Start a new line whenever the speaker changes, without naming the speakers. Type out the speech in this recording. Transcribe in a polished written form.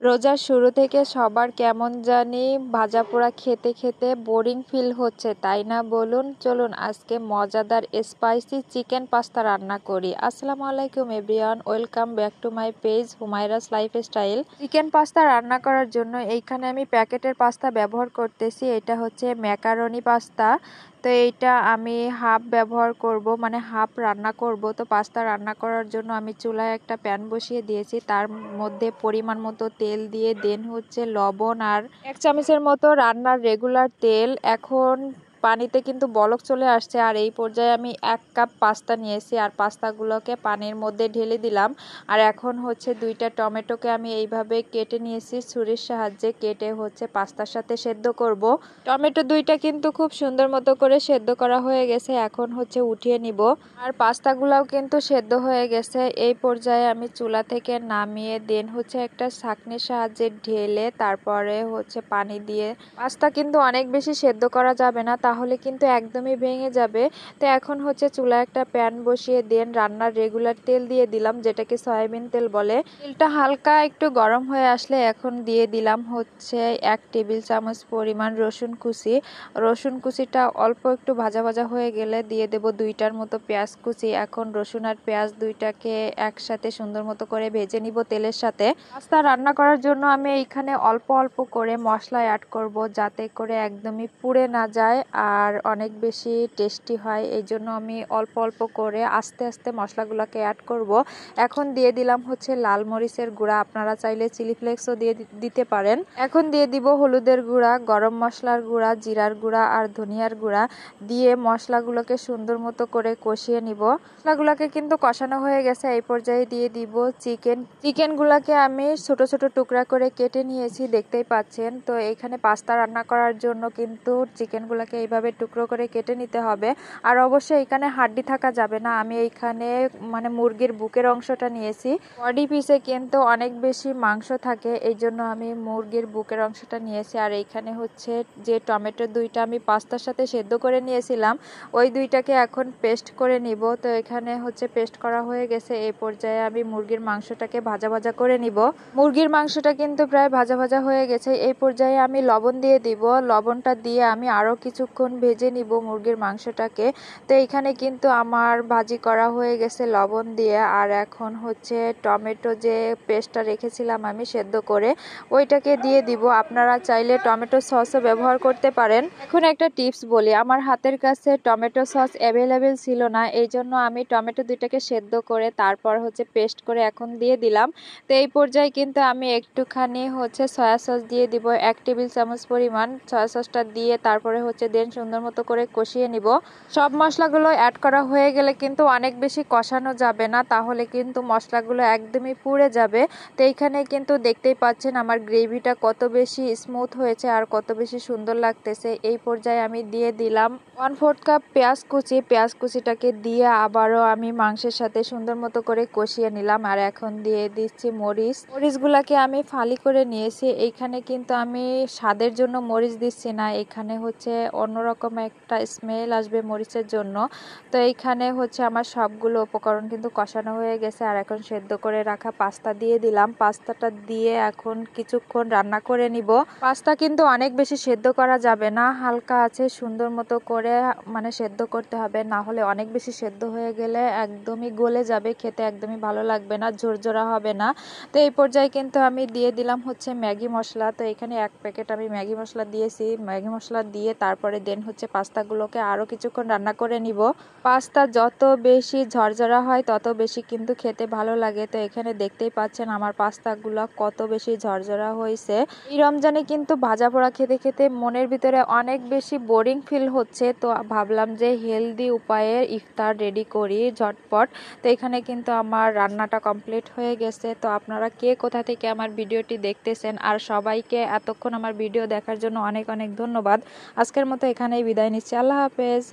রোজার শুরু থেকে সবার কেমন জানি ভাজাপোড়া খেতে খেতে বোরিং ফিল হচ্ছে, তাই না বলুন? চলুন আজকে মজাদার স্পাইসি চিকেন পাস্তা রান্না করি। আসসালামু আলাইকুম everyone, welcome back to my page Humayra's lifestyle. Chicken pasta রান্না করার জন্য এইখানে আমি প্যাকেটের পাস্তা ব্যবহার করতেছি। এটা হচ্ছে ম্যাকারনি পাস্তা। তো এইটা আমি হাফ ব্যবহার করব, মানে হাফ রান্না করব। তো পাস্তা রান্না করার জন্য আমি চুলায় একটা প্যান বসিয়ে দিয়েছি, তার মধ্যে পরিমাণ মতো তেল দিয়ে দেন হচ্ছে লবণ আর 1 চামচের মতো রান্নার রেগুলার তেল। এখন পানিতে কিন্তু বলক চলে আসছে, আর এই পর্যায়ে আমি 1 কাপ পাস্তা নিয়েছি আর পাস্তাগুলোকে পানির মধ্যে ঢেলে দিলাম। আর এখন হচ্ছে 2টা টমেটোকে আমি এইভাবে কেটে নিয়েছি, ছুরির সাহায্যে কেটে হচ্ছে পাস্তার সাথে সেদ্ধ করব। টমেটো 2টা কিন্তু খুব সুন্দর মতো করে সেদ্ধ করা হয়ে গেছে, এখন হচ্ছে উঠিয়ে নিব। আর পাস্তাগুলোও কিন্তু সেদ্ধ হয়ে গেছে। এই পর্যায়ে আমি চুলা থেকে নামিয়ে দেন হচ্ছে একটা ছাঁকনির সাহায্যে ঢেলে তারপরে হচ্ছে পানি দিয়ে, পাস্তা কিন্তু অনেক বেশি সেদ্ধ করা যাবে না, তাহলে কিন্তু একদমই ভেঙে যাবে। তো এখন হচ্ছে চুলা একটা প্যান বসিয়ে দেন রান্নার রেগুলার তেল দিয়ে দিলাম, যেটাকে সয়াবিন তেল বলে। তেলটা হালকা একটু গরম হয়ে আসলে এখন দিয়ে দিলাম হচ্ছে 1 টেবিল চামচ পরিমাণ রসুন কুচি। রসুন কুচিটা অল্প একটু ভাজা ভাজা হয়ে গেলে দিয়ে দেব 2টার মতো পেঁয়াজ কুচি। এখন রসুন আর পেঁয়াজ 2টাকে একসাথে সুন্দর মতো করে ভেজে নিব তেলের সাথে। পাস্তা রান্না করার জন্য আমি এইখানে অল্প অল্প করে মশলা অ্যাড করব, যাতে করে একদমই পুড়ে না যায় আর অনেক বেশি টেস্টি হয়। এই জন্য আমি অল্প অল্প করে আস্তে আস্তে মশলাগুলোকে অ্যাড করব। এখন দিয়ে দিলাম হচ্ছে লাল মরিচের গুঁড়া, আপনারা চাইলে চিলি ফ্লেক্সও দিয়ে দিতে পারেন। এখন দিয়ে দিব হলুদের গুঁড়া, গরম মশলার গুঁড়া, জিরার গুঁড়া আর ধনিয়ার গুঁড়া দিয়ে মশলাগুলোকে সুন্দর মতো করে কষিয়ে নিব। মশলাগুলোকে কিন্তু কষানো হয়ে গেছে, এই পর্যায়ে দিয়ে দিব চিকেনগুলোকে আমি ছোট ছোট টুকরা করে কেটে নিয়েছি, দেখতেই পাচ্ছেন। তো এইখানে পাস্তা রান্না করার জন্য কিন্তু চিকেনগুলোকে এইভাবে টুকরো করে কেটে নিতে হবে। আর অবশ্যই এখানে হাড্ডি থাকা যাবে না। আমি এইখানে মানে মুরগির বুকের অংশটা নিয়েছি। বডি পিসে কিন্তু অনেক বেশি মাংস থাকে, এই জন্য আমি মুরগির বুকের অংশটা নিয়েছি। আর এইখানে হচ্ছে যে টমেটো 2টা আমি পাস্তার সাথে সেদ্ধ করে নিয়েছিলাম, ওই 2টাকে এখন পেস্ট করে নিব। তো এখানে হচ্ছে পেস্ট করা হয়ে গেছে। এই পর্যায়ে আমি মুরগির মাংসটাকে ভাজা ভাজা করে নিব। মুরগির মাংসটা কিন্তু প্রায় ভাজা ভাজা হয়ে গেছে। এই পর্যায়ে আমি লবণ দিয়ে দিব। লবণটা দিয়ে আমি আরও কিছুক্ষণ ভেজে নিব মুরগির মাংসটাকে। তো এইখানে কিন্তু আমার ভাজি করা হয়ে গেছে লবণ দিয়ে। আর এখন হচ্ছে টমেটো যে পেস্টটা রেখেছিলাম আমি সেদ্ধ করে, ওইটাকে দিয়ে দিব। আপনারা চাইলে টমেটো সসও ব্যবহার করতে পারেন। এখন একটা টিপস বলি, আমার হাতের কাছে টমেটো সস অ্যাভেলেবেল ছিল না, এই জন্য আমি টমেটো 2টাকে সেদ্ধ করে তারপর হচ্ছে পেস্ট করে এখন দিয়ে দিলাম। তো এই পর্যায়ে কিন্তু আমি একটুখানি হচ্ছে সয়া সস দিয়ে দিব, 1 টেবিল চামচ পরিমাণ সয়া সসটা দিয়ে তারপরে হচ্ছে দেন সুন্দর মতো করে কষিয়ে নিব। সব মশলাগুলো অ্যাড করা হয়ে গেলে কিন্তু অনেক বেশি কষানো যাবে না, তাহলে কিন্তু মশলাগুলো একদমই পুড়ে যাবে। তো এইখানে কিন্তু দেখতেই পাচ্ছেন আমার গ্রেভিটা কত বেশি স্মুথ হয়েছে আর কত বেশি সুন্দর লাগতেছে। এই পর্যায়ে আমি দিয়ে দিলাম 1/4 কাপ পেঁয়াজ কুচি। পেঁয়াজ কুচিটাকে দিয়ে আবারও আমি মাংসের সাথে সুন্দর মতো করে কষিয়ে নিলাম। আর এখন দিয়ে দিচ্ছি মরিচগুলাকে আমি ফালি করে নিয়েছি। এইখানে কিন্তু আমি স্বাদের জন্য মরিচ দিচ্ছি না, এখানে হচ্ছে অন্যরকম একটা স্মেল আসবে মরিচের জন্য। তো এইখানে হচ্ছে আমার সবগুলো উপকরণ কিন্তু কষানো হয়ে গেছে। আর এখন সেদ্ধ করে রাখা পাস্তা দিয়ে দিলাম। পাস্তাটা দিয়ে এখন কিছুক্ষণ রান্না করে নিব। পাস্তা কিন্তু অনেক বেশি সেদ্ধ করা যাবে না, হালকা আছে সুন্দর মতো করে মানে সেদ্ধ করতে হবে, না হলে অনেক বেশি সেদ্ধ হয়ে গেলে একদমই গলে যাবে, খেতে একদমই ভালো লাগবে না, ঝরঝরা হবে না। তো এই পর্যায়ে কিন্তু আমি দিয়ে দিলাম হচ্ছে ম্যাগি মশলা। তো এখানে 1 প্যাকেট আমি ম্যাগি মশলা দিয়েছি। ম্যাগি মশলা দিয়ে তারপরে দেন হচ্ছে পাস্তাগুলোকে আরও কিছুক্ষণ রান্না করে নিব। পাস্তা যত বেশি ঝরঝরা হয় তত বেশি কিন্তু খেতে ভালো লাগে। তো এখানে দেখতেই পাচ্ছেন আমার পাস্তাগুলো কত বেশি ঝরঝরা হয়েছে। এই রমজানে কিন্তু ভাজা পোড়া খেতে খেতে মনের ভিতরে অনেক বেশি বোরিং ফিল হচ্ছে, তো ভাবলাম যে হেলদি উপায়ে ইফতার রেডি করি ঝটপট। তো এখানে কিন্তু আমার রান্নাটা কমপ্লিট হয়ে গেছে। তো আপনারা কে কোথা থেকে আমার ভিডিওটি দেখতেছেন, আর সবাইকে এতক্ষণ আমার ভিডিও দেখার জন্য অনেক অনেক ধন্যবাদ। আজকের মতো এখানেই বিদায় নিচ্ছি। আল্লাহ হাফেজ।